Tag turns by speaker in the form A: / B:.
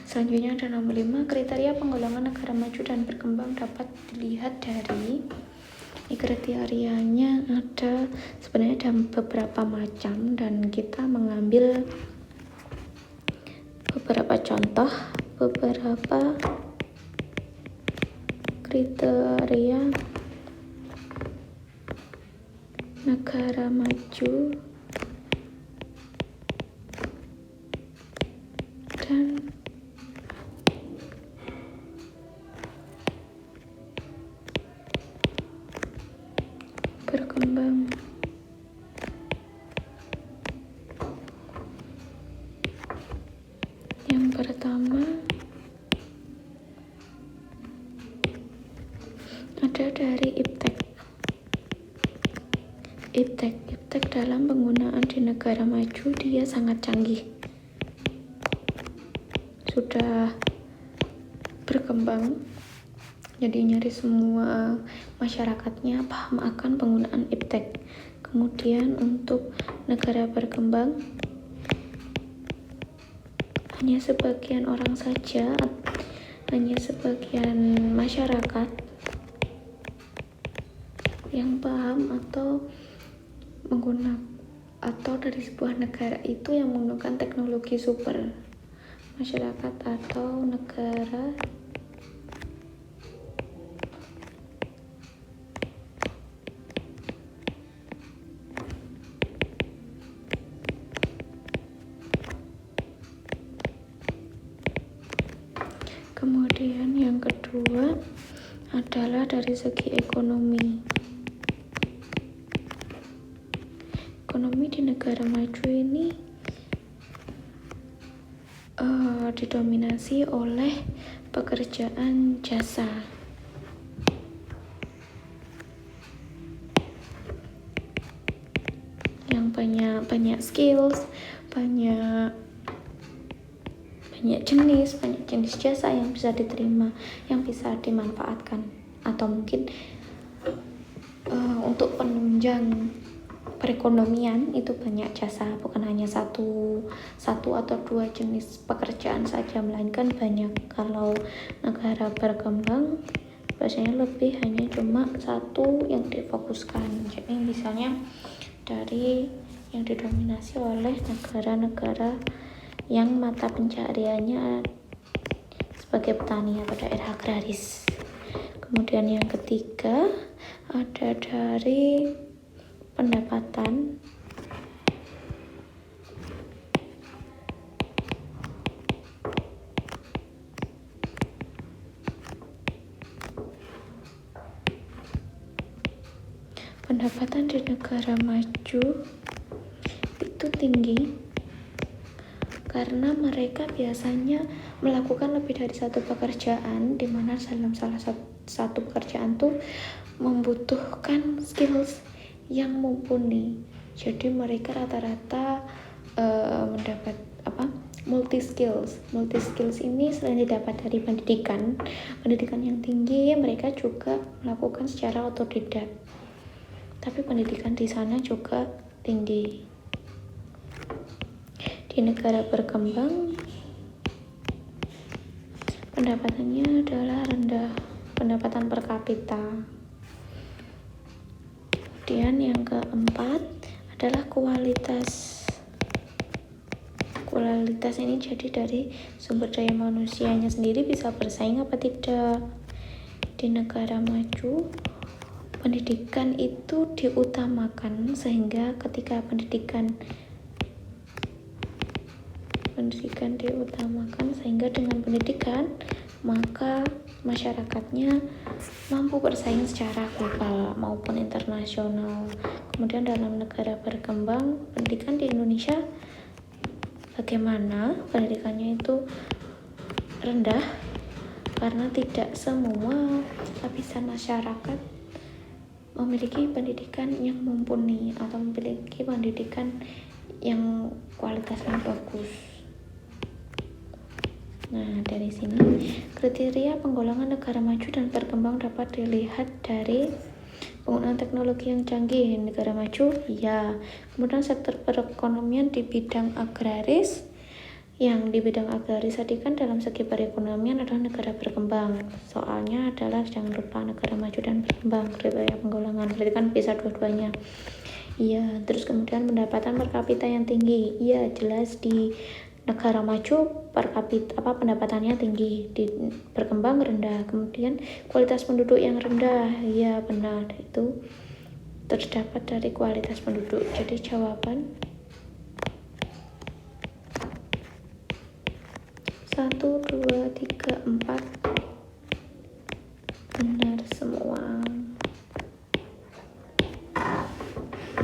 A: Selanjutnya ada nomor 5, kriteria penggolongan negara maju dan berkembang dapat dilihat dari kriterianya sebenarnya ada beberapa macam, dan kita mengambil beberapa contoh, beberapa kriteria negara maju dan berkembang. Yang pertama ada dari IPTEK dalam penggunaan di negara maju dia sangat canggih, sudah berkembang, jadi nyaris semua masyarakatnya paham akan penggunaan IPTEK. Kemudian untuk negara berkembang hanya sebagian orang saja, hanya sebagian masyarakat yang paham atau dari sebuah negara itu yang menggunakan teknologi super. Masyarakat atau negara Kemudian yang kedua adalah dari segi ekonomi. Ekonomi di negara maju ini didominasi oleh pekerjaan jasa. Yang banyak skills, banyak jenis jasa yang bisa diterima, yang bisa dimanfaatkan, atau mungkin untuk penunjang perekonomian itu banyak jasa, bukan hanya satu atau dua jenis pekerjaan saja, melainkan banyak. Kalau negara berkembang biasanya lebih hanya cuma satu yang difokuskan. Jadi misalnya dari yang didominasi oleh negara-negara yang mata pencahariannya sebagai petani atau daerah agraris. Kemudian yang ketiga ada dari pendapatan. Pendapatan di negara maju itu tinggi karena mereka biasanya melakukan lebih dari satu pekerjaan, di mana dalam salah satu pekerjaan tuh membutuhkan skills yang mumpuni. Jadi mereka rata-rata mendapat multi skills ini selain didapat dari pendidikan yang tinggi, mereka juga melakukan secara otodidak, tapi pendidikan di sana juga tinggi. Di negara berkembang pendapatannya adalah rendah, pendapatan per kapita. Kemudian yang keempat adalah kualitas ini jadi dari sumber daya manusianya sendiri bisa bersaing apa tidak. Di negara maju pendidikan itu diutamakan, sehingga ketika pendidikan diutamakan, sehingga dengan pendidikan maka masyarakatnya mampu bersaing secara global maupun internasional. Kemudian dalam negara berkembang, pendidikan di Indonesia bagaimana? Pendidikannya itu rendah karena tidak semua lapisan masyarakat memiliki pendidikan yang mumpuni atau memiliki pendidikan yang kualitasnya bagus. Nah, dari sini kriteria penggolongan negara maju dan berkembang dapat dilihat dari penggunaan teknologi yang canggih. Negara maju, ya. Kemudian sektor perekonomian di bidang agraris, yang di bidang agraris tadi kan dalam segi perekonomian adalah negara berkembang. Soalnya adalah jangan lupa negara maju dan berkembang, kriteria penggolongan. Berarti kan bisa dua-duanya. Iya, terus kemudian pendapatan per kapita yang tinggi. Iya, jelas di negara maju per kapita pendapatannya tinggi, di berkembang rendah. Kemudian kualitas penduduk yang rendah. Iya, benar. Itu terdapat dari kualitas penduduk. Jadi jawaban 1, 2, 3, 4 benar semua.